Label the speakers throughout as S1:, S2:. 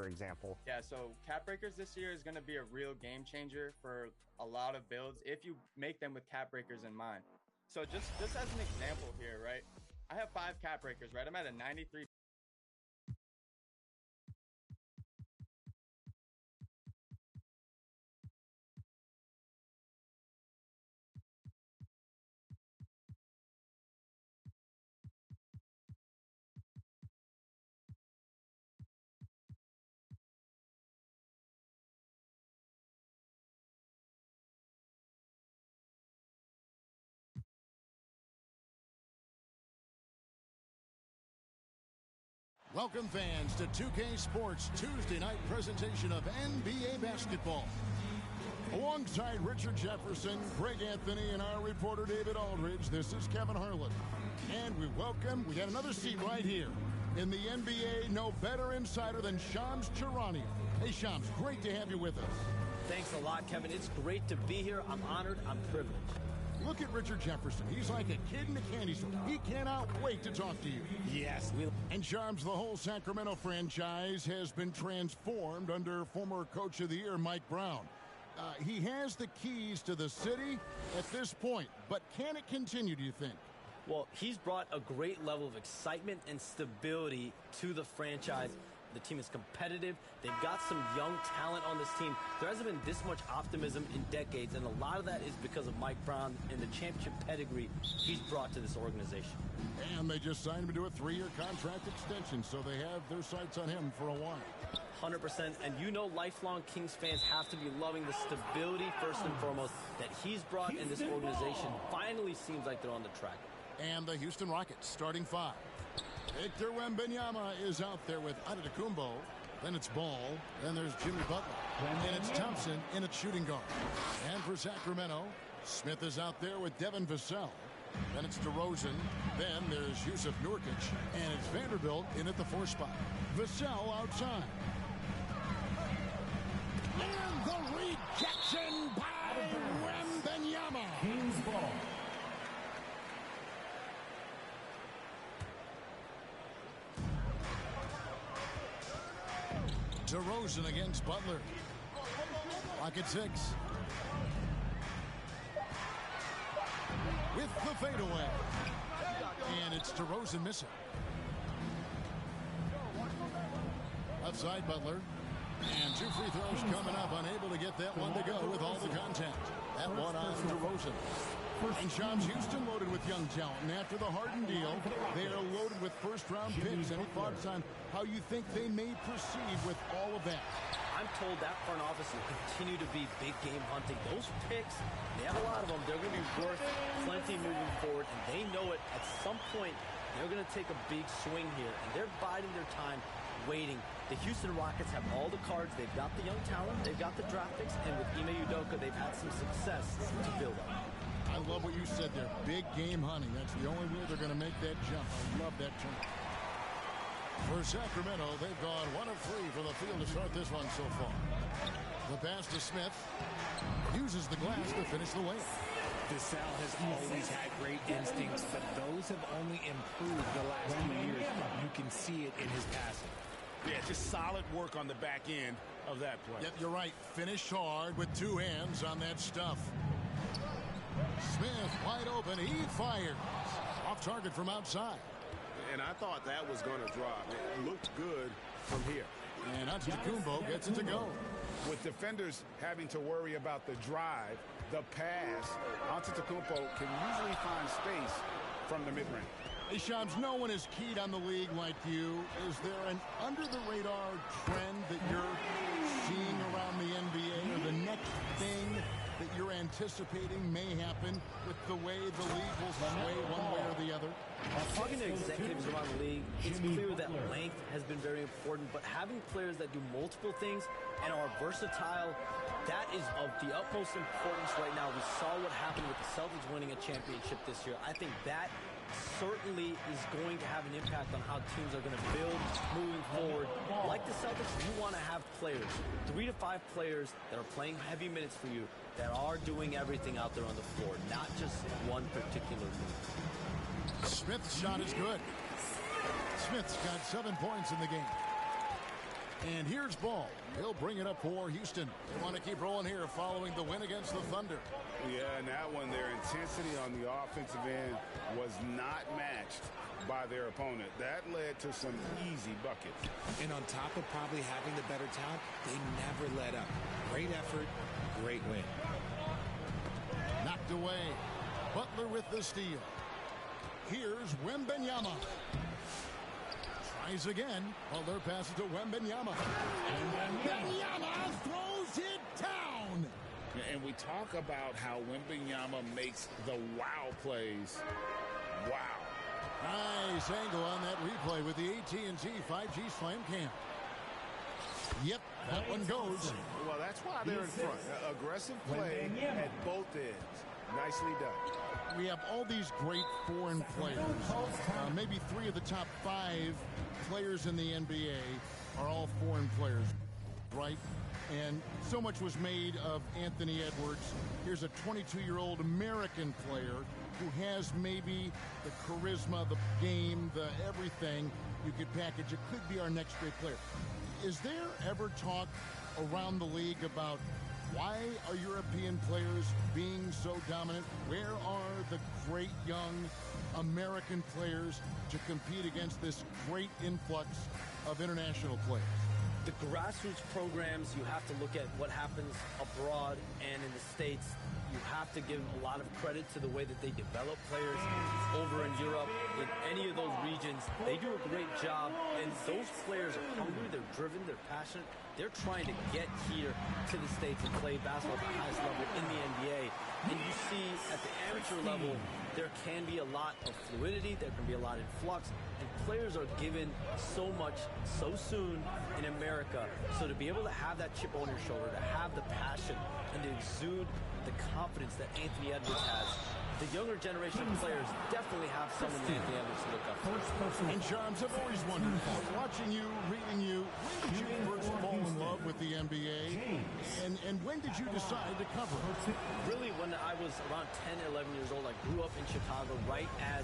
S1: for example?
S2: Yeah, so cap breakers this year is going to be a real game changer for a lot of builds if you make them with cap breakers in mind. So just as an example here, right? I have 5 cap breakers, right? I'm at a 93.
S3: Welcome, fans, to 2K Sports Tuesday night presentation of NBA basketball. Alongside Richard Jefferson, Greg Anthony, and our reporter David Aldridge, this is Kevin Harlan. And we got another seat right here in the NBA, no better insider than Shams Charania. Hey, Shams, great to have you with us.
S4: Thanks a lot, Kevin. It's great to be here. I'm honored. I'm privileged.
S3: Look at Richard Jefferson. He's like a kid in a candy store. He cannot wait to talk to you.
S4: Yes.
S3: And Shams, the whole Sacramento franchise has been transformed under former Coach of the Year Mike Brown. He has the keys to the city at this point, but can it continue, do you think?
S4: Well, he's brought a great level of excitement and stability to the franchise. The team is competitive. They've got some young talent on this team. There hasn't been this much optimism in decades, and a lot of that is because of Mike Brown and the championship pedigree he's brought to this organization.
S3: And they just signed him to a 3-year contract extension, so they have their sights on him for a while.
S4: 100%, and you know lifelong Kings fans have to be loving the stability first and foremost that he's brought in this organization. Finally seems like they're on the track.
S3: And the Houston Rockets starting 5. Victor Wembanyama is out there with Antetokounmpo. Then it's Ball. Then there's Jimmy Butler. And it's Thompson in at shooting guard. And for Sacramento, Smith is out there with Devin Vassell. Then it's DeRozan. Then there's Yusuf Nurkic. And it's Vanderbilt in at the 4 spot. Vassell outside. And the rejection by Wembanyama.
S5: Kings ball.
S3: DeRozan against Butler. Clock at 6. With the fadeaway. And it's DeRozan missing. Left side, Butler. And 2 free throws coming up. Unable to get that one to go with all the contact. That one on DeRozan. And Shams, Houston loaded with young talent. And after the Harden deal, they are loaded with first-round picks. Any thoughts on how you think they may proceed with all of that?
S4: I'm told that front office will continue to be big game hunting. Those picks, they have a lot of them. They're going to be worth plenty moving forward, and they know it. At some point, they're going to take a big swing here, and they're biding their time, waiting. The Houston Rockets have all the cards. They've got the young talent. They've got the draft picks, and with Ime Udoka, they've had some success to build on.
S3: I love what you said there. Big game hunting. That's the only way they're going to make that jump. I love that term. For Sacramento, they've gone 1 of 3 from the field to start this one so far. The pass to Smith. Uses the glass to finish the layup.
S6: Vassell has always had great instincts, but those have only improved the last few years. You can see it in his passing.
S7: Yeah, just solid work on the back end of that play.
S3: Yep, you're right. Finish hard with 2 hands on that stuff. Smith wide open. He fires. Off target from outside.
S7: And I thought that was going to drop. It looked good from here.
S3: And Antetokounmpo gets it to go.
S7: With defenders having to worry about the drive, the pass, Antetokounmpo can usually find space from the mid-range.
S3: Hey, Shams, no one is keyed on the league like you. Is there an under-the-radar trend that you're seeing around the NBA, or the next thing that you're anticipating may happen with the way the league will sway one way or the other?
S4: Talking to executives around the league, it's clear that length has been very important, but having players that do multiple things and are versatile, that is of the utmost importance right now. We saw what happened with the Celtics winning a championship this year. I think that certainly is going to have an impact on how teams are going to build moving forward. Like the Celtics, you want to have players, 3 to 5 players that are playing heavy minutes for you, that are doing everything out there on the floor, not just one particular move.
S3: Smith's shot is good. Smith's got 7 points in the game. And here's ball. He'll bring it up for Houston. They want to keep rolling here following the win against the Thunder.
S7: Yeah, and that one, their intensity on the offensive end was not matched by their opponent. That led to some easy buckets.
S6: And on top of probably having the better talent, they never let up. Great effort, great win.
S3: Knocked away. Butler with the steal. Here's Wembanyama. Tries again. Butler passes to Wembanyama. Wembanyama throws it down.
S7: And we talk about how Wembanyama makes the wow plays. Wow.
S3: Nice angle on that replay with the AT&T 5G Slam Cam. Yep, that one goes.
S7: Well, that's why they're in front. Aggressive play at both ends. Nicely done.
S3: We have all these great foreign players. Maybe 3 of the top 5 players in the NBA are all foreign players, right? And so much was made of Anthony Edwards. Here's a 22-year-old American player who has maybe the charisma, the game, the everything you could package. It could be our next great player. Is there ever talk around the league about why are European players being so dominant? Where are the great young American players to compete against this great influx of international players?
S4: The grassroots programs, you have to look at what happens abroad and in the States. You have to give a lot of credit to the way that they develop players over in Europe. In any of those regions, they do a great job. And those players are hungry, they're driven, they're passionate. They're trying to get here to the States and play basketball at the highest level in the NBA. And you see at the amateur level, there can be a lot of fluidity, there can be a lot of flux, and players are given so much so soon in America. So to be able to have that chip on your shoulder, to have the passion, and to exude the confidence that Anthony Edwards has, the younger generation of players definitely have someone that Anthony Edwards to look up to.
S3: And Shams, I've always wondered, watching you, reading you, when did you first fall in love with the NBA? And when did you decide to cover?
S4: Really, when I was around 10, 11 years old, I grew up in Chicago right as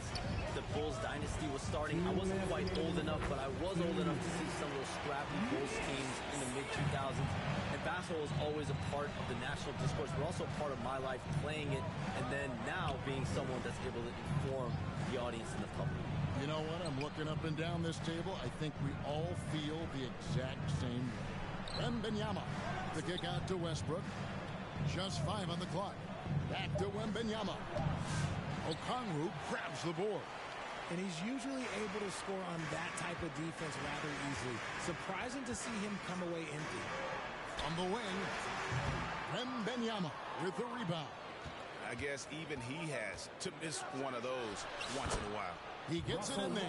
S4: the Bulls dynasty was starting. I wasn't quite old enough, but I was old enough to see some of those scrappy Bulls teams in the mid-2000s. And basketball was always a part of the national discourse, but also a part of my life playing it, and then now being someone that's able to inform the audience and the public.
S3: You know what? I'm looking up and down this table. I think we all feel the exact same way. Wembanyama, the kick out to Westbrook. Just 5 on the clock. Back to Wembanyama. Okongwu grabs the board.
S6: And he's usually able to score on that type of defense rather easily. Surprising to see him come away empty.
S3: On the wing, Wembanyama with the rebound.
S7: I guess even he has to miss one of those once in a while.
S3: He gets it in there.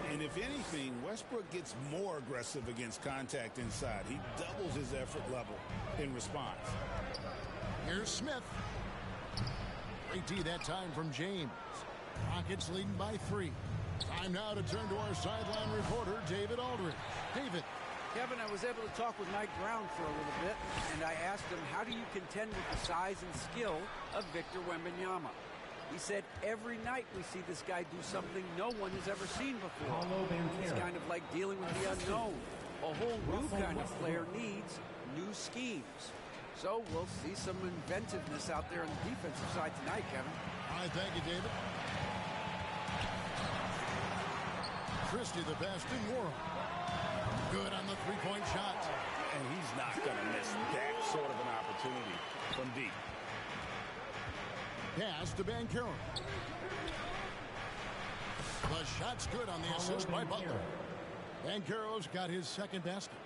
S7: And if anything, Westbrook gets more aggressive against contact inside. He doubles his effort level in response.
S3: Here's Smith. Great D that time from James. Rockets leading by 3. Time now to turn to our sideline reporter, David Aldridge. David.
S1: Kevin, I was able to talk with Mike Brown for a little bit, and I asked him, how do you contend with the size and skill of Victor Wembanyama? He said, every night we see this guy do something no one has ever seen before. It's kind of like dealing with the unknown. A whole new kind of player needs new schemes. So we'll see some inventiveness out there on the defensive side tonight, Kevin.
S3: All right, thank you, David. Christie, the best in world. Good on the three-point shot.
S7: And he's not going to miss that sort of an opportunity from deep.
S3: Pass to Banchero. The shot's good on the assist by Butler. Banchero's got his second basket.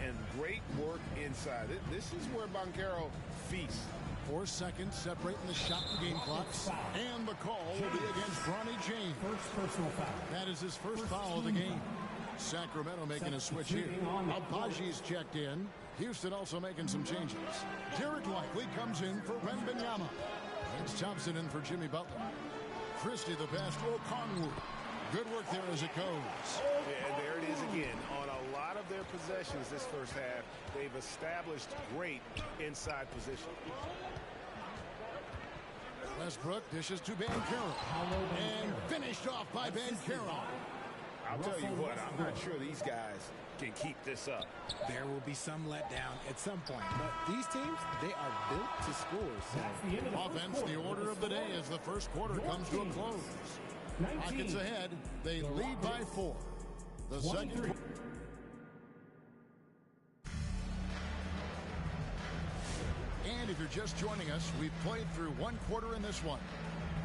S7: And great work inside. This is where Banchero feasts.
S3: 4 seconds separating the shot and game clocks. And the call will be against Bronny James.
S5: First personal foul.
S3: That is his first foul of the game. Sacramento making a switch here. Abaji's checked in. Houston also making some changes. Derek Lively comes in for Wembanyama. It's Thompson in for Jimmy Butler. Christie the pass to Okongwu. Good work there as it goes.
S7: And there it is again. On a lot of their possessions this first half, they've established great inside position.
S3: Westbrook dishes to Banchero. And finished off by Banchero.
S7: I'll tell you what, I'm not sure these guys can keep this up.
S6: There will be some letdown at some point, but these teams, they are built to score. So
S3: Offense, the order of the day as the first quarter comes to a close. Rockets ahead. They lead by 4. The second. And if you're just joining us, we've played through one quarter in this one.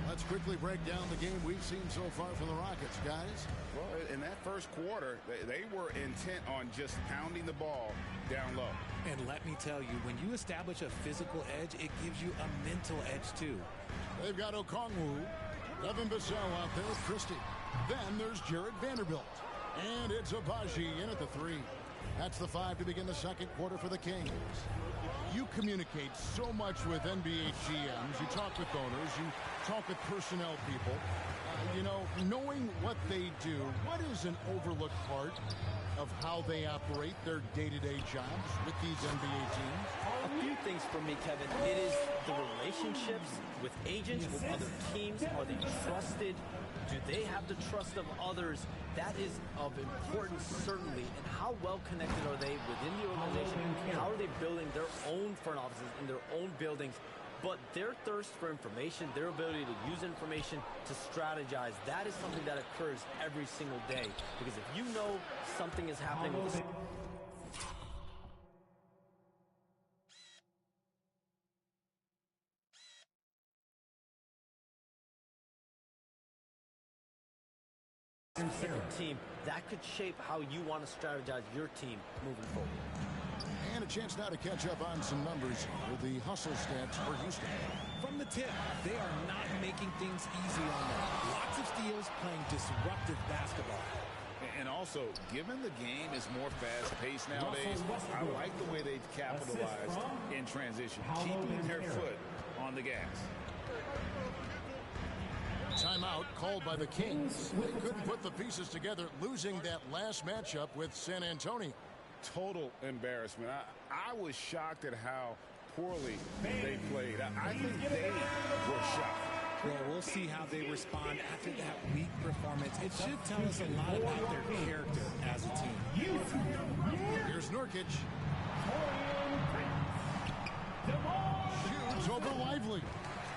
S3: Let's quickly break down the game we've seen so far from the Rockets, guys.
S7: Well, in that first quarter, they were intent on just pounding the ball down low.
S6: And let me tell you, when you establish a physical edge, it gives you a mental edge too.
S3: They've got Okongwu, Devin Vassell out there with Christie. Then there's Jared Vanderbilt. And it's Abaji in at the 3. That's the 5 to begin the second quarter for the Kings. You communicate so much with NBA GMs. You talk with owners. You talk with personnel people. Knowing what they do, what is an overlooked part of how they operate their day-to-day jobs with these NBA teams?
S4: A few things for me, Kevin. It is the relationships with agents, with other teams. Are they trusted? Do they have the trust of others? That is of importance, certainly. And how well connected are they within the organization? How are they building their own front offices in their own buildings? But their thirst for information, their ability to use information to strategize, that is something that occurs every single day. Because if you know something is happening with a team, that could shape how you want to strategize your team moving forward.
S3: And a chance now to catch up on some numbers with the hustle stats for Houston.
S6: From the tip, they are not making things easy on them. Lots of steals, playing disruptive basketball.
S7: And also, given the game is more fast-paced nowadays, I like the way they've capitalized in transition, keeping their foot on the gas.
S3: Timeout called by the Kings. They couldn't put the pieces together, losing that last matchup with San Antonio.
S7: Total embarrassment. I was shocked at how poorly they played. I think they were shocked.
S6: Well, we'll see how they respond after that weak performance. It should tell us a lot about their character as a team.
S3: Here's Nurkic. Shoots over Lively.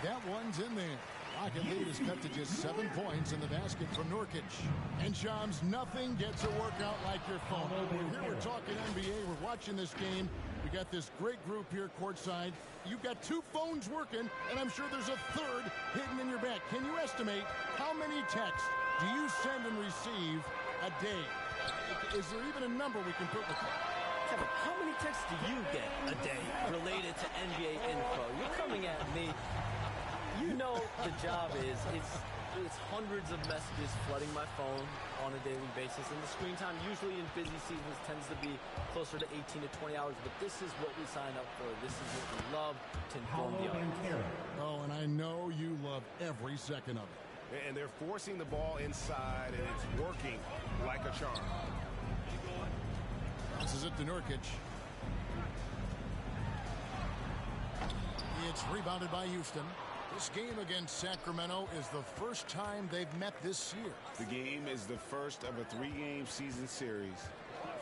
S3: That one's in there. Rocket lead is cut to just 7 points in the basket from Nurkic. And Shams, nothing gets a workout like your phone. Here we're talking NBA. We're watching this game. We got this great group here courtside. You've got 2 phones working, and I'm sure there's a third hidden in your back. Can you estimate how many texts do you send and receive a day? Is there even a number we can put with that?
S4: Kevin, how many texts do you get a day related to NBA info? You're coming at me. You know the job is, it's hundreds of messages flooding my phone on a daily basis. And the screen time usually in busy seasons tends to be closer to 18 to 20 hours. But this is what we sign up for. This is what we love to inform the audience.
S3: Oh, and I know you love every second of it.
S7: And they're forcing the ball inside, and it's working like a charm.
S3: Passes it to Nurkic. It's rebounded by Houston. This game against Sacramento is the first time they've met this year.
S7: The game is the first of a 3-game season series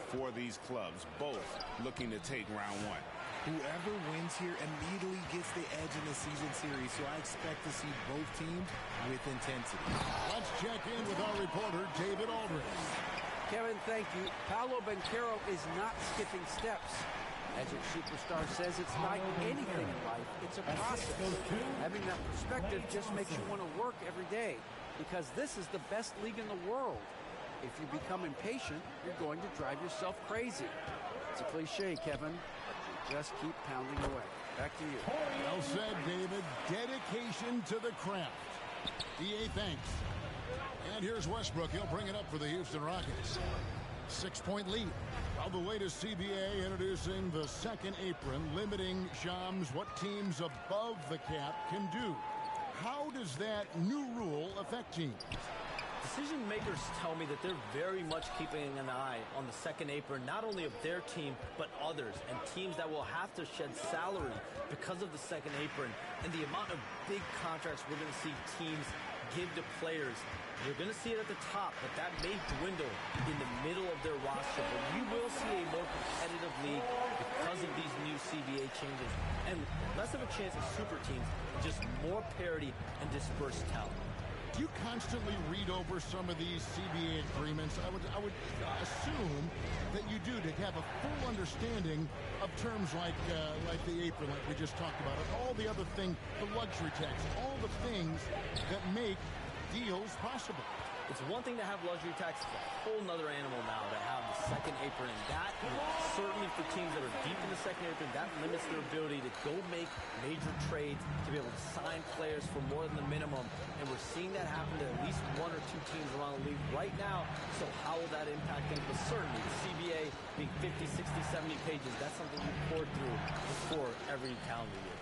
S7: for these clubs, both looking to take round 1.
S6: Whoever wins here immediately gets the edge in the season series, so I expect to see both teams with intensity.
S3: Let's check in with our reporter, David Aldridge.
S1: Kevin, thank you. Paolo Banchero is not skipping steps. As your superstar says, it's like anything in life. It's a process. Having that perspective just makes you want to work every day because this is the best league in the world. If you become impatient, you're going to drive yourself crazy. It's a cliche, Kevin, but you just keep pounding away. Back to you.
S3: Well said, David. Dedication to the craft. DA, thanks. And here's Westbrook. He'll bring it up for the Houston Rockets. 6-point lead. Well, the latest CBA introducing the second apron, limiting Shams what teams above the cap can do. How does that new rule affect teams?
S4: Decision makers tell me that they're very much keeping an eye on the second apron, not only of their team, but others, and teams that will have to shed salary because of the second apron and the amount of big contracts we're going to see teams give to players. You're going to see it at the top, but that may dwindle in the middle of their roster. But you will see a more competitive league because of these new CBA changes. And less of a chance of super teams, just more parity and dispersed talent.
S3: Do you constantly read over some of these CBA agreements? I would assume that you do, to have a full understanding of terms like the apron, like we just talked about, and all the other things, the luxury tax, all the things that make deals possible.
S4: It's one thing to have luxury tax. It's a whole nother animal now to have the second apron. And that, certainly for teams that are deep in the second apron, that limits their ability to go make major trades, to be able to sign players for more than the minimum. And we're seeing that happen to at least one or two teams around the league right now. So how will that impact things? But certainly the CBA being 50, 60, 70 pages, that's something you pour through before every calendar year.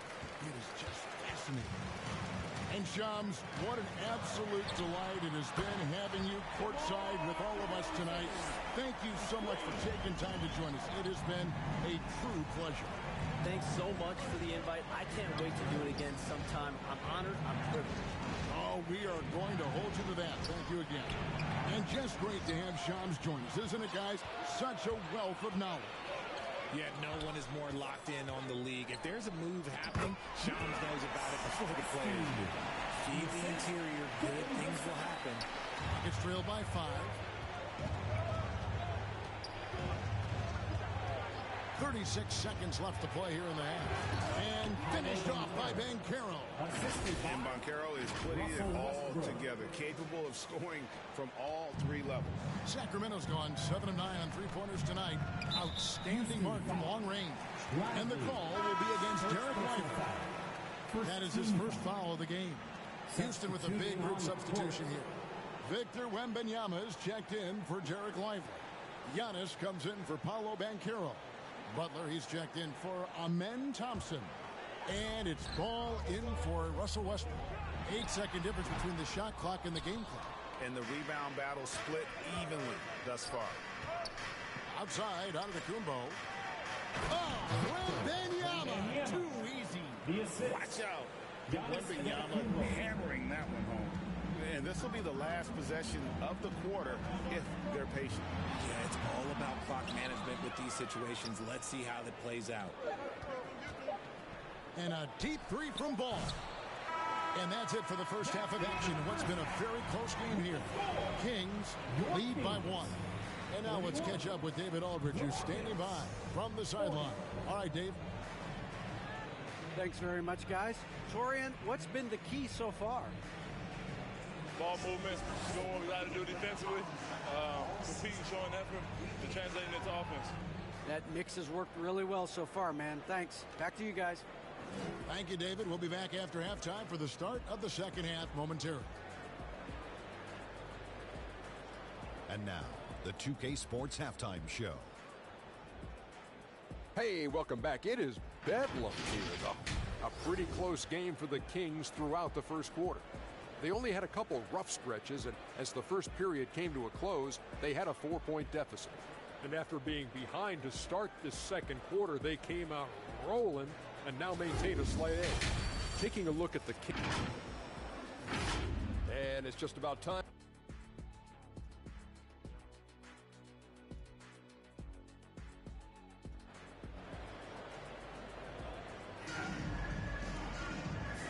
S3: It is just fascinating. And Shams, what an absolute delight it has been having you courtside with all of us tonight. Thank you so much for taking time to join us. It has been a true pleasure.
S4: Thanks so much for the invite. I can't wait to do it again sometime. I'm honored. I'm privileged.
S3: Oh, we are going to hold you to that. Thank you again. And just great to have Shams join us, isn't it, guys? Such a wealth of knowledge.
S6: Yet no one is more locked in on the league. If there's a move happening, Shams knows about it before the players do. Feed the interior, good things will happen.
S3: It's trailed by 5. 36 seconds left to play here in the half. And finished off by Banchero.
S7: And Banchero is putting it all together, capable of scoring from all 3 levels.
S3: Sacramento's gone 7 of 9 on 3-pointers tonight. Outstanding mark from long range. And the call will be against Derek Lively. That is his first foul of the game. Houston with a big group substitution here. Victor Wembanyama is checked in for Derek Lively. Giannis comes in for Paolo Banchero. Butler, he's checked in for Amen Thompson. And it's ball in for Russell Westbrook. 8-second difference between the shot clock and the game clock.
S7: And the rebound battle split evenly thus far.
S3: Outside, out of the Kumbo. Oh, Wembanyama! Too easy.
S7: Watch out. Wembanyama hammering that one home. And this will be the last possession of the quarter if they're patient.
S6: Yeah, it's all about clock management with these situations. Let's see how that plays out.
S3: And a deep 3 from Ball. And that's it for the first half of action. What's been a very close game here. Kings lead by 1. And now let's catch up with David Aldridge, who's standing by from the sideline. All right, Dave.
S1: Thanks very much, guys. Torian, what's been the key so far?
S5: Ball movement, doing what we got to do defensively, competing, showing effort, to translate into offense.
S1: That mix has worked really well so far, man. Thanks. Back to you guys.
S3: Thank you, David. We'll be back after halftime for the start of the second half momentarily.
S8: And now, the 2K Sports Halftime Show.
S9: Hey, welcome back. It is bedlam here, though. A pretty close game for the Kings throughout the first quarter. They only had a couple rough stretches, and as the first period came to a close, they had a 4-point deficit.
S10: And after being behind to start this second quarter, they came out rolling and now maintain a slight edge. Taking a look at the Kings. And it's just about time.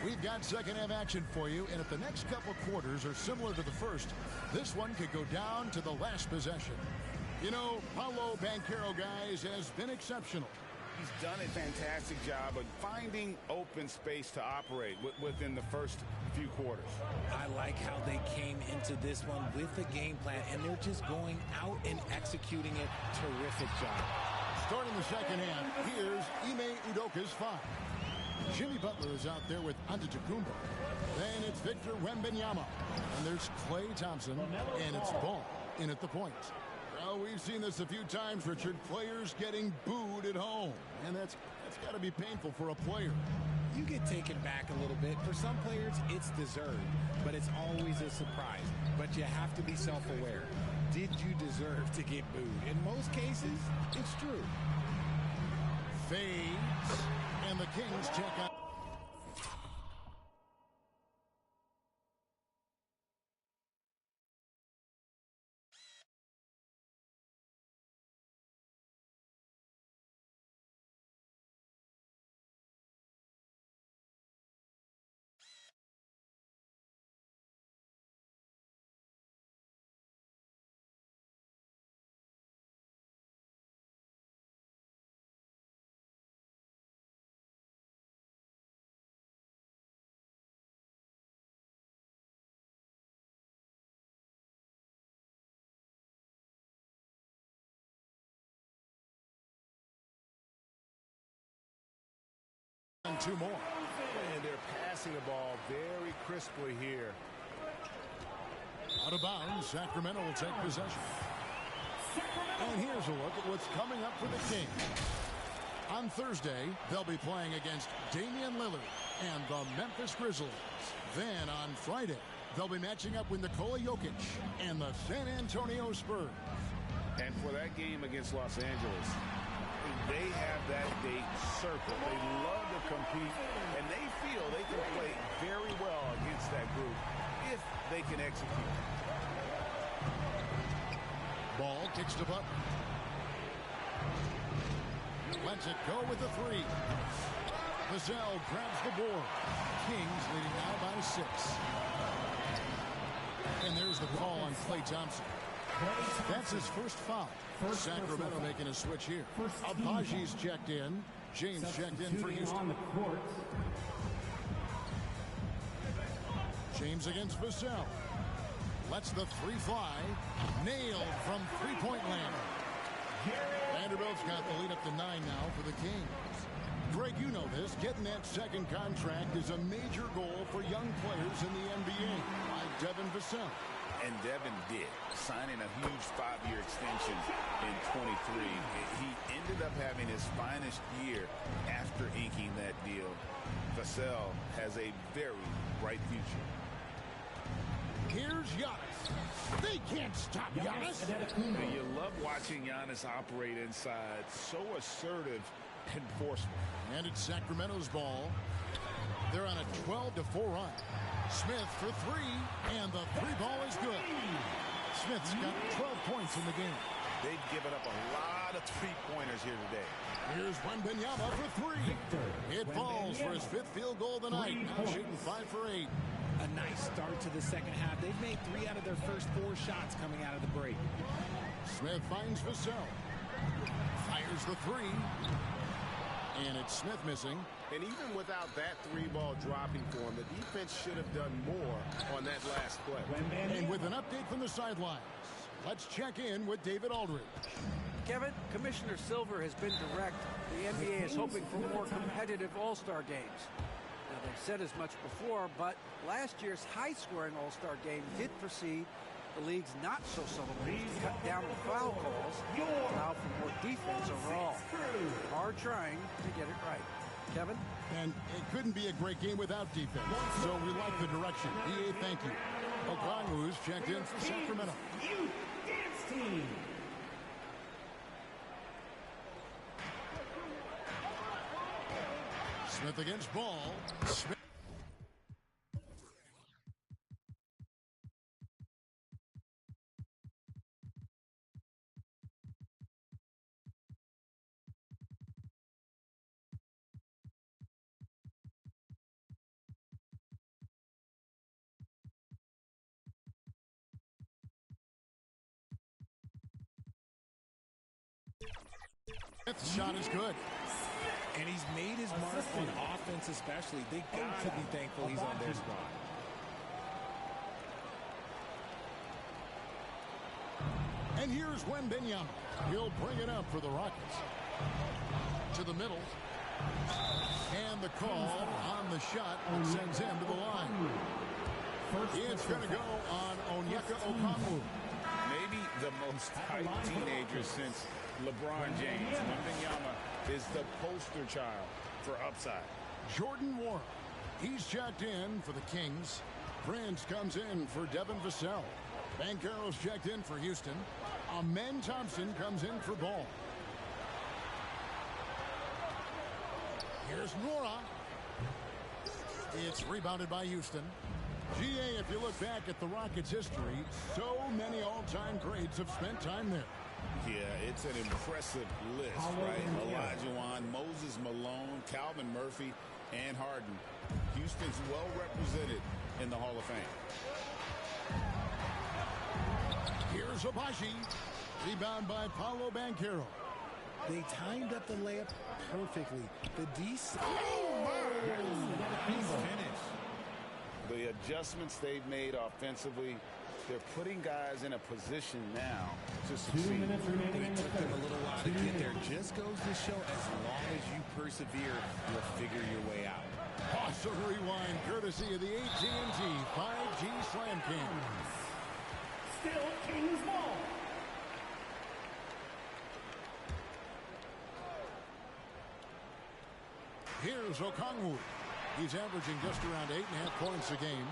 S3: We've got second half action for you, and if the next couple quarters are similar to the first, this one could go down to the last possession. You know, Paolo Banchero, guys, has been exceptional.
S7: He's done a fantastic job of finding open space to operate within the first few quarters.
S6: I like how they came into this one with a game plan, and they're just going out and executing it. Terrific job.
S3: Starting the second half, here's Ime Udoka's 5. Jimmy Butler is out there with Antetokounmpo. Then it's Victor Wembanyama. And there's Klay Thompson. And it's Ball in at the point. Well, we've seen this a few times, Richard. Players getting booed at home. And that's got to be painful for a player.
S6: You get taken back a little bit. For some players, it's deserved. But it's always a surprise. But you have to be self-aware. Did you deserve to get booed? In most cases, it's true.
S3: Fades. And the Kings check out. and 2 more.
S7: And they're passing the ball very crisply here.
S3: Out of bounds, Sacramento will take possession. And here's a look at what's coming up for the Kings. On Thursday, they'll be playing against Damian Lillard and the Memphis Grizzlies. Then on Friday, they'll be matching up with Nikola Jokic and the San Antonio Spurs.
S7: And for that game against Los Angeles, they have that date circled. They love to compete, and they feel they can play very well against that group if they can execute.
S3: Ball kicks to Butler. Lets it go with the 3. Vassell grabs the board. Kings leading now by 6. And there's the call on Klay Thompson. That's his first foul. Sacramento making a switch here. Abaji's checked in. James checked in for Houston. James against Vassell. Lets the 3 fly. Nailed from three-point land. Vanderbilt's got the lead up to 9 now for the Kings. Greg, you know this. Getting that second contract is a major goal for young players in the NBA, like Devin Vassell.
S7: And Devin did, signing a huge 5-year extension in 23. He ended up having his finest year after inking that deal. Vassell has a very bright future.
S3: Here's Giannis. They can't stop Giannis.
S7: And you love watching Giannis operate inside. So assertive and forceful.
S3: And it's Sacramento's ball. They're on a 12-4 run. Smith for 3, and the 3-ball is good. Smith's got 12 points in the game.
S7: They've given up a lot of 3-pointers here today.
S3: Here's Wembanyama for 3. It falls for his 5th field goal of the night. Now shooting 5 for 8.
S6: A nice start to the second half. They've made 3 out of their first 4 shots coming out of the break.
S3: Smith finds Vassell. Fires the 3. And it's Smith missing.
S11: And even without that 3-ball dropping for him, the defense should have done more on that last play.
S3: And with an update from the sidelines, let's check in with David Aldridge.
S1: Kevin, Commissioner Silver has been direct. The NBA is hoping for more competitive All-Star games. Now, they've said as much before, but last year's high-scoring All-Star game did precede the league's not-so-subtle moves to cut down the foul calls and allow for more defense overall. Hard trying to get it right. Kevin?
S3: And it couldn't be a great game without defense, so we like the direction. EA, thank you. Okongwu's checked in for Sacramento. Smith against Ball. Smith. Smith's shot is good.
S6: And he's made his mark on offense especially. They got to be thankful he's on their squad.
S3: And here's Wembanyama. He'll bring it up for the Rockets. To the middle. And the call on the shot that sends him to the line. It's going to go on Onyeka Okongwu.
S7: Maybe the most hyped teenager since LeBron James. Wembanyama is the poster child for upside.
S3: Jordan Wara. He's checked in for the Kings. Prince comes in for Devin Vassell. Banchero's checked in for Houston. Amen Thompson comes in for Ball. Here's Nwora. It's rebounded by Houston. GA, if you look back at the Rockets' history, so many all-time greats have spent time there.
S7: Yeah, it's an impressive list, right? Olajuwon, Moses Malone, Calvin Murphy, and Harden. Houston's well represented in the Hall of Fame.
S3: Here's Abaji. Rebound by Paolo Banchero.
S6: They timed up the layup perfectly. The DC. He's finished.
S7: The adjustments they've made offensively they're putting guys in a position now to succeed.
S6: It took them a little while to get there. Just goes to show as long as you persevere, you'll figure your way out.
S3: Awesome rewind courtesy of the AT&T 5G Slam King.
S12: Still King's ball.
S3: Here's Okongwu. He's averaging just around 8.5 points a game.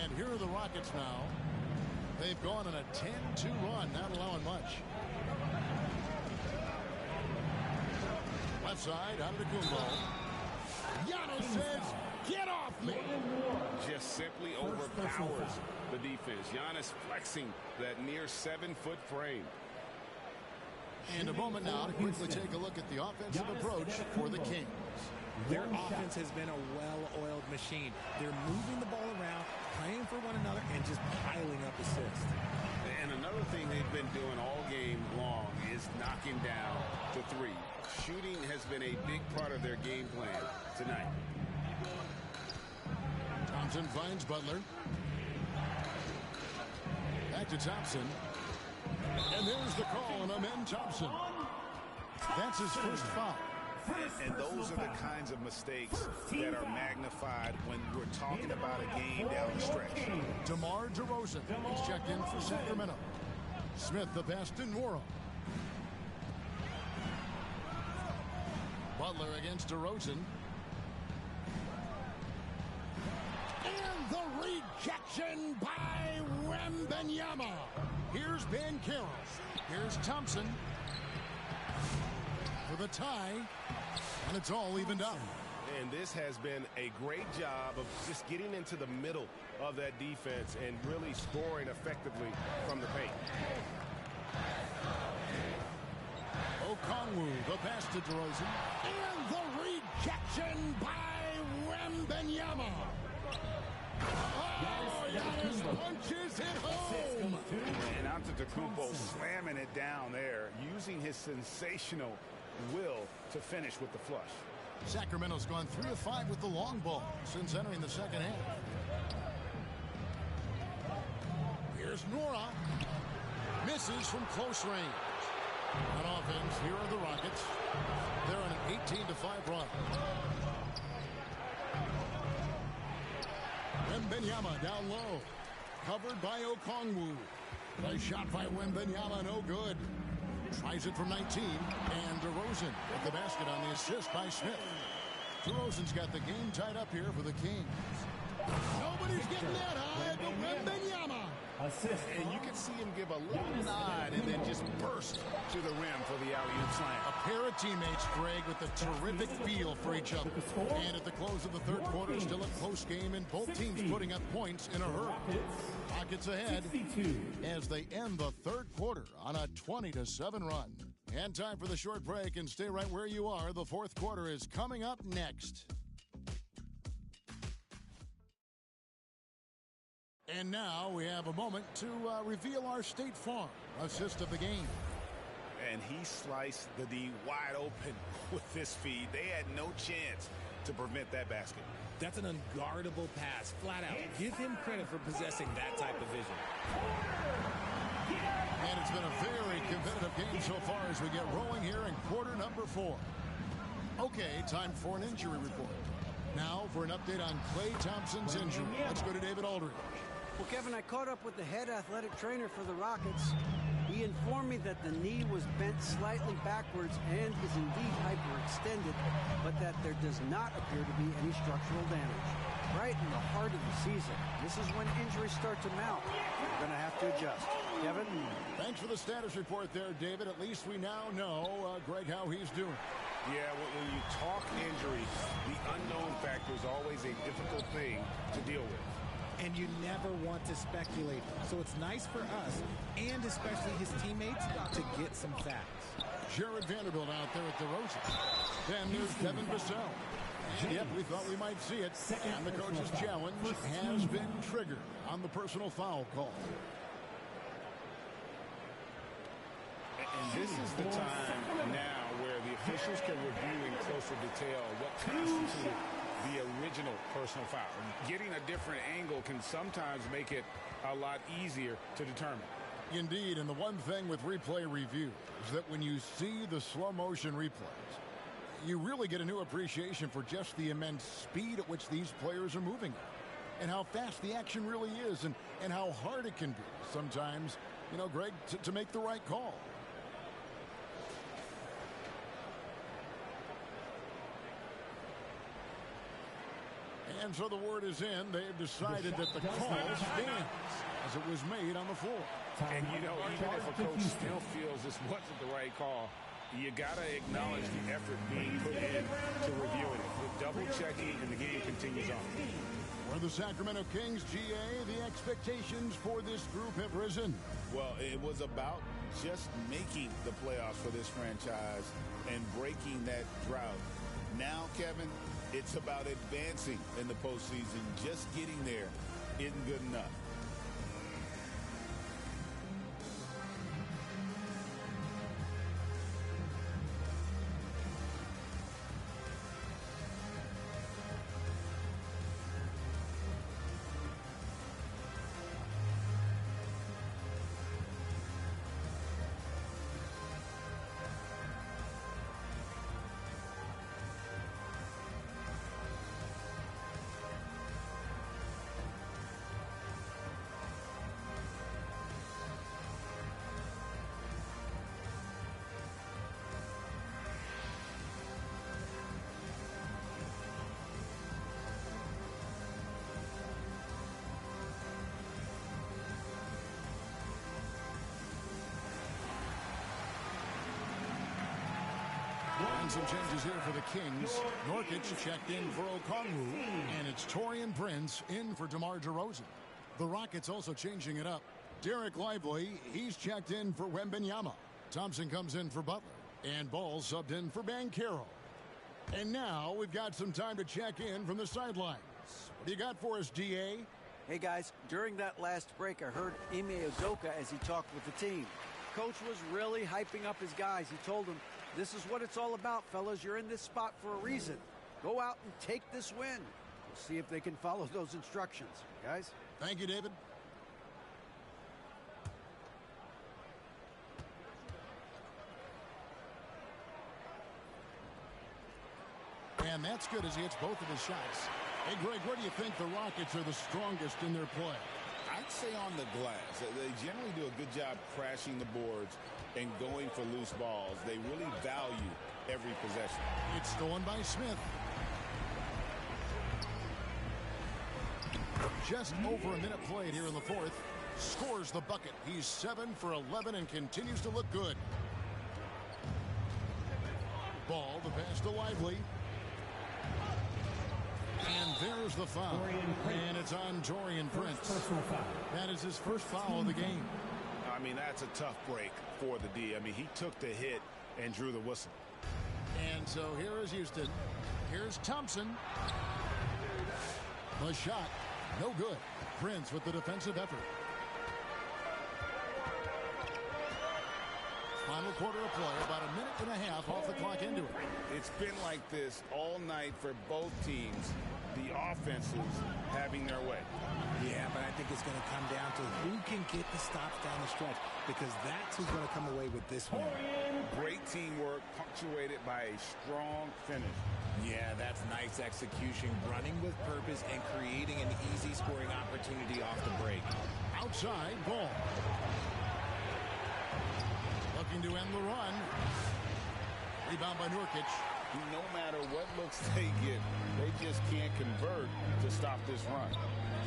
S3: And here are the Rockets now. They've gone on a 10-2 run, not allowing much. Left side, Antetokounmpo. Giannis says, "Get off me!"
S11: Just simply overpowers the defense. Giannis flexing that near 7-foot frame.
S3: And a moment now to quickly take a look at the offensive approach for the Kings.
S6: Their offense has been a well-oiled machine. They're moving the ball around, playing for one another, and just piling up assists.
S11: And another thing they've been doing all game long is knocking down the three. Shooting has been a big part of their game plan tonight.
S3: Thompson finds Butler. Back to Thompson. And there's the call on Amen Thompson. That's his first foul.
S7: And those are the kinds of mistakes that are magnified when we're talking about a game down the stretch.
S3: DeMar DeRozan is checked in for Sacramento. Smith the pass to Nora. Butler against DeRozan. And the rejection by Wembanyama. Here's Banchero. Here's Thompson for the tie, and it's all evened up.
S11: And this has been a great job of just getting into the middle of that defense and really scoring effectively from the paint.
S3: Okongwu, the pass to DeRozan. And the rejection by Wembanyama. Oh, Giannis punches it home.
S7: And Antetokounmpo slamming it down there, using his sensational will to finish with the flush.
S3: Sacramento's gone 3 of 5 with the long ball since entering the second half. Here's Nora. Misses from close range. On offense, here are the Rockets. They're on an 18-5 run. Wembanyama down low. Covered by Okongwu. Nice shot by Wembanyama, no good. Tries it from 19. And DeRozan at the basket on the assist by Smith. DeRozan's got the game tied up here for the Kings. Nobody's getting that high, but Wembanyama.
S11: Assist. And you can see him give a little nod and then just burst to the rim for the alley-oop slam.
S3: A pair of teammates, Greg, with a terrific feel for each other. And at the close of the third quarter, still a close game, and both teams putting up points in a hurry. Rockets ahead as they end the third quarter on a 20-7 run. And time for the short break, and stay right where you are. The fourth quarter is coming up next. And now we have a moment to reveal our State Farm assist of the game.
S7: And he sliced the D wide open with this feed. They had no chance to prevent that basket.
S6: That's an unguardable pass, flat out. Give him credit for possessing that type of vision.
S3: And it's been a very competitive game so far as we get rolling here in quarter number 4. Okay, time for an injury report. Now for an update on Klay Thompson's injury. Let's go to David Aldridge.
S1: Well, Kevin, I caught up with the head athletic trainer for the Rockets. He informed me that the knee was bent slightly backwards and is indeed hyperextended, but that there does not appear to be any structural damage. Right in the heart of the season, this is when injuries start to mount. We're going to have to adjust. Kevin?
S3: Thanks for the status report there, David. At least we now know, Greg, how he's doing.
S11: Yeah, when you talk injury, the unknown factor is always a difficult thing to deal with.
S6: And you never want to speculate. So it's nice for us, and especially his teammates, to get some facts.
S3: Jared Vanderbilt out there at DeRozan. Then there's Kevin Vassell. And yep, we thought we might see it. And the coach's challenge has been triggered on the personal foul call.
S11: And this is the time now where the officials can review in closer detail what constituted the original personal foul. Getting a different angle can sometimes make it a lot easier to determine.
S3: Indeed, and the one thing with replay review is that when you see the slow motion replays, you really get a new appreciation for just the immense speed at which these players are moving and how fast the action really is and how hard it can be sometimes, you know, Greg, to make the right call. And so the word is in. They've decided that the call stands as it was made on the floor.
S11: And, you know, even if a coach still feels this wasn't the right call, you got to acknowledge the effort being put in to reviewing it. With double checking, and the game continues on.
S3: For the Sacramento Kings, GA, the expectations for this group have risen.
S7: Well, it was about just making the playoffs for this franchise and breaking that drought. Now, Kevin, it's about advancing in the postseason. Just getting there isn't good enough.
S3: And some changes here for the Kings. Nurkic checked in for Okongwu, and it's Taurean Prince in for DeMar DeRozan. The Rockets also changing it up. Derek Lively, he's checked in for Wembanyama. Thompson comes in for Butler, and Ball subbed in for Banchero. And now we've got some time to check in from the sidelines. What do you got for us, GA?
S1: Hey, guys, during that last break, I heard Ime Udoka as he talked with the team. Coach was really hyping up his guys. He told them, this is what it's all about, fellas. You're in this spot for a reason. Go out and take this win. We'll see if they can follow those instructions. Guys?
S3: Thank you, David. And that's good as he hits both of his shots. Hey, Greg, where do you think the Rockets are the strongest in their play?
S7: I'd say on the glass. They generally do a good job crashing the boards and going for loose balls. They really value every possession.
S3: It's stolen by Smith. Just over a minute played here in the fourth. Scores the bucket. He's 7 for 11 and continues to look good. Ball, the pass to Lively. And there's the foul. And it's on Taurean Prince. That is his first foul of the game.
S11: I mean, that's a tough break for the D. I mean, he took the hit and drew the whistle.
S3: And so here is Houston. Here's Thompson. The shot, no good. Prince with the defensive effort. Final quarter of play, about a minute and a half off the clock into it.
S11: It's been like this all night for both teams. The offenses having their way.
S6: Yeah, but I think it's going to come down to who can get the stops down the stretch, because that's who's going to come away with this one.
S11: Great teamwork punctuated by a strong finish.
S6: Yeah, that's nice execution, running with purpose and creating an easy scoring opportunity off the break.
S3: Outside, Ball. Looking to end the run. Rebound by Nurkic.
S11: No matter what looks they get, they just can't convert to stop this run.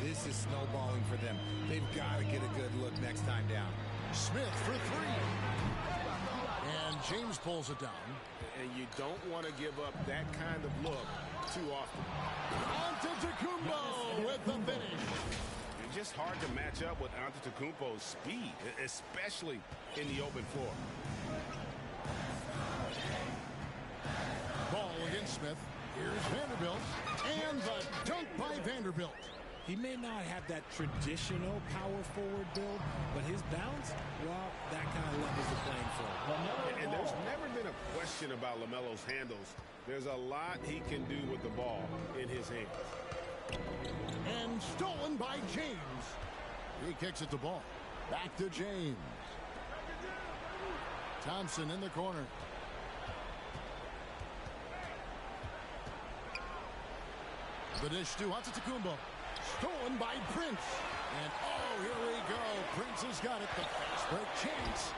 S6: This is snowballing for them. They've got to get a good look next time down.
S3: Smith for three. And James pulls it down.
S11: And you don't want to give up that kind of look too often.
S3: Antetokounmpo with the finish.
S11: It's just hard to match up with Antetokounmpo's speed, especially in the open floor.
S3: Ball against Smith. Here's Vanderbilt. And the dunk by Vanderbilt.
S6: He may not have that traditional power forward build, but his bounce, well, that kind of levels the playing field.
S11: And there's never been a question about LaMelo's handles There's a lot he can do with the ball in his hands.
S3: And stolen by James. He kicks at the ball. Back to James. Thompson in the corner. The dish to Antetokounmpo. Stolen by Prince. And oh, here we go. Prince has got it. The fast break chance.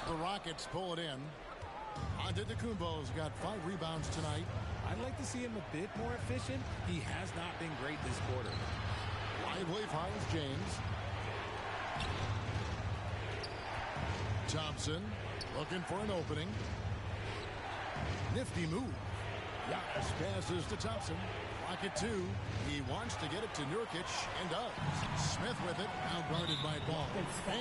S3: The Rockets pull it in. Antetokounmpo's got 5 rebounds tonight.
S6: I'd like to see him a bit more efficient. He has not been great this quarter.
S3: Lively finds James. Thompson looking for an opening. Nifty move. Giannis passes to Thompson. Rocket 2. He wants to get it to Nurkic and does. Smith with it. Now guarded by Ball.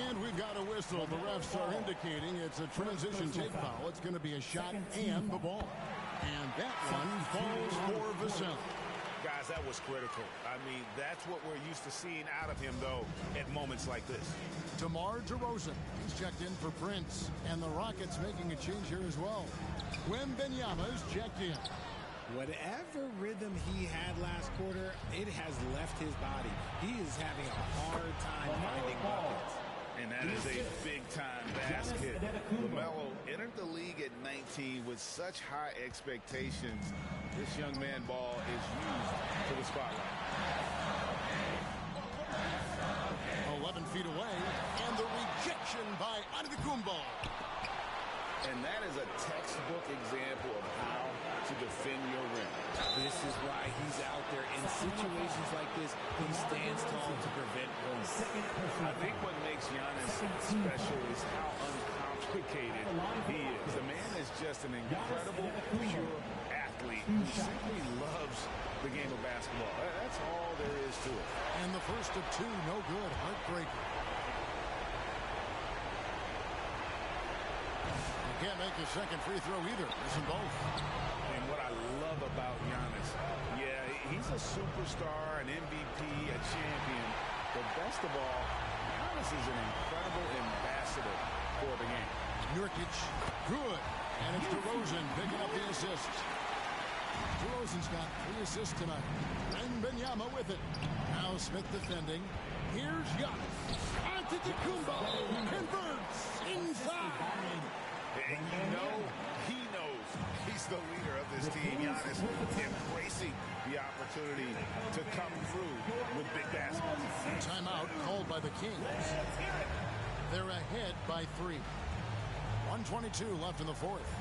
S3: And we've got a whistle. The refs are indicating it's a transition take foul. It's going to be a shot and the ball. And that one falls for Vassell.
S11: Guys, that was critical. I mean, that's what we're used to seeing out of him, though, at moments like this.
S3: DeMar DeRozan. He's checked in for Prince. And the Rockets making a change here as well. Wembanyama's checked in.
S6: Whatever rhythm he had last quarter, it has left his body. He is having a hard time finding buckets.
S11: And that is a big-time basket. LaMelo entered the league at 19 with such high expectations. This young man ball is used for the spotlight.
S3: 11 feet away, and the rejection by Antetokounmpo.
S11: And that is a textbook example of how to defend your rim.
S6: This is why he's out there in situations like this. He stands tall to prevent runs.
S11: I think what makes Giannis special is how uncomplicated he is. The man is just an incredible, pure athlete who simply loves the game of basketball. That's all there is to it.
S3: And the first of 2, no good. Heartbreaker. Can't make a second free throw either. Missing both.
S11: And what I love about Giannis, yeah, he's a superstar, an MVP, a champion. But best of all, Giannis is an incredible ambassador for the game.
S3: Nurkic, good. And it's DeRozan picking up the assist. DeRozan's got 3 assists tonight. And Wembanyama with it. Now Smith defending. Here's Giannis. Antetokounmpo converts inside.
S11: And he knows he's the leader of this team. Giannis embracing the opportunity to come through with big baskets.
S3: Timeout called by the Kings. They're ahead by 3. 1:22 left in the fourth.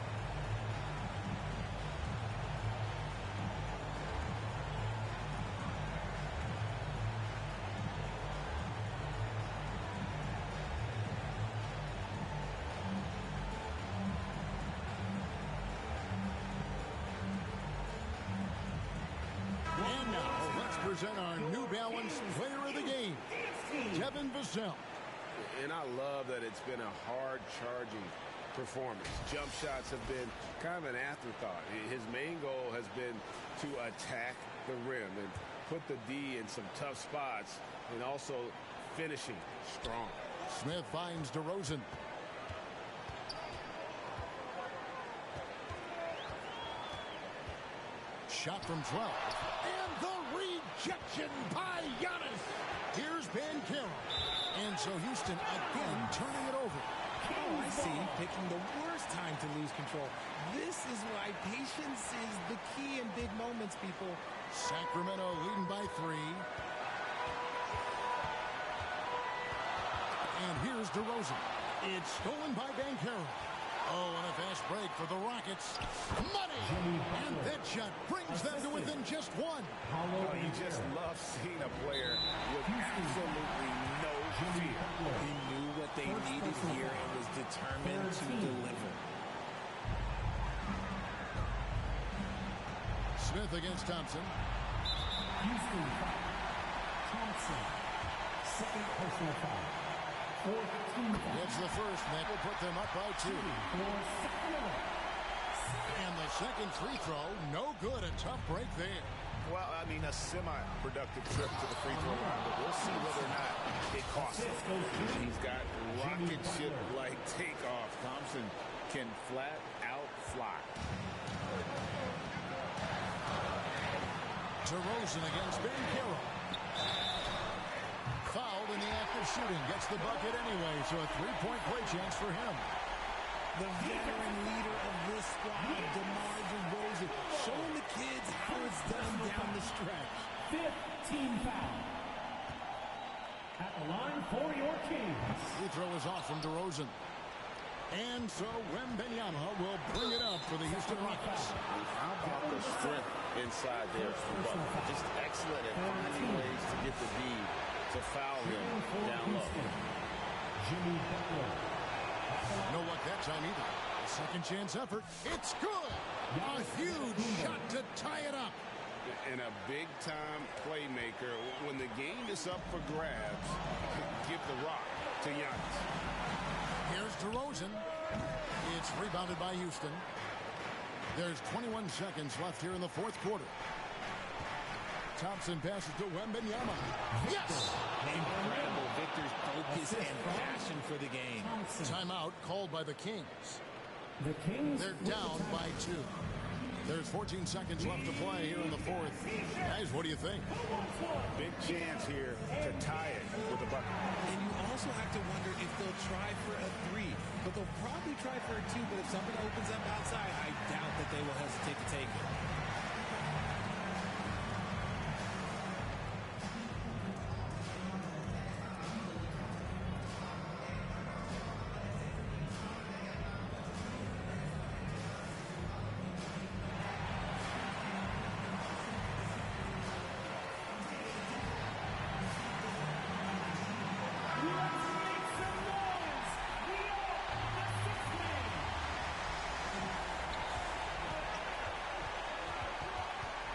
S3: Present our New Balance player of the game, Devin Vassell.
S11: And I love that it's been a hard-charging performance. Jump shots have been kind of an afterthought. His main goal has been to attack the rim and put the D in some tough spots and also finishing strong.
S3: Smith finds DeRozan. Shot from 12. And the rejection by Giannis. Here's Banchero. And so Houston again turning it over.
S6: Oh, I see. Picking the worst time to lose control. This is why patience is the key in big moments, people.
S3: Sacramento leading by 3. And here's DeRozan. It's stolen by Banchero. Oh, and a fast break for the Rockets. Money! And that shot brings them to within just 1.
S11: Oh, you just love seeing a player with absolutely no fear.
S6: He knew what they needed here and was determined to deliver.
S3: Smith against Thompson.
S12: Houston foul. Thompson. Second personal foul. Fourth team foul.
S3: It's the first, and that will put them up by 2. And the second free throw, no good. A tough break there.
S11: Well, I mean, a semi-productive trip to the free throw line, but we'll see whether or not it costs him. He's got rocket ship-like takeoff. Thompson can flat out fly.
S3: DeRozan against Banchero. Fouled in the act of shooting. Gets the bucket anyway, so a three-point play chance for him.
S6: The veteran leader of this squad, DeMar DeRozan, showing the kids how it's done down the stretch.
S12: 5th team foul. At the line for your Kings.
S3: Free throw is off from DeRozan. And so Wembanyama will bring it up for the Houston Rockets.
S11: How about the strength inside there from Butler? Just excellent at finding ways to get the D to foul him down low.
S12: Jimmy Butler.
S3: No luck that time either. A second chance effort. It's good. A huge shot to tie it up.
S11: And a big-time playmaker. When the game is up for grabs, give the rock to Giannis.
S3: Here's DeRozan. It's rebounded by Houston. There's 21 seconds left here in the fourth quarter. Thompson passes to Wembanyama. Yes!
S6: Incredible. Victor's focus and passion for the game.
S3: Timeout called by the Kings.
S12: The Kings.
S3: They're down by 2. There's 14 seconds left to play here in the fourth. Guys, what do you think?
S11: Big chance here to tie it with a bucket.
S6: And you also have to wonder if they'll try for a 3. But they'll probably try for a 2. But if something opens up outside, I doubt that they will hesitate to take it.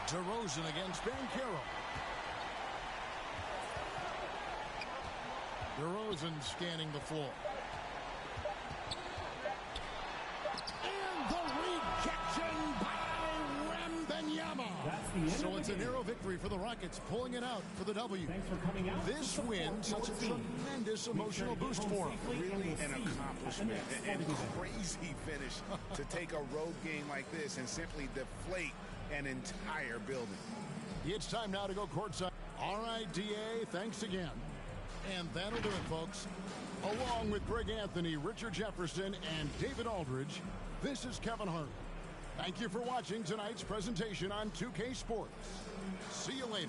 S3: DeRozan against Banchero. DeRozan scanning the floor. And the rejection by Wembanyama. So it's a narrow victory for the Rockets, pulling it out for the W.
S12: Thanks for coming out.
S3: This win such a tremendous emotional boost for them.
S11: Really an accomplishment and crazy finish to take a road game like this and simply deflate an entire building.
S3: It's time now to go courtside. All right, DA, thanks again. And that'll do it, folks. Along with Greg Anthony, Richard Jefferson, and David Aldridge, this is Kevin Hart. Thank you for watching tonight's presentation on 2K Sports. See you later.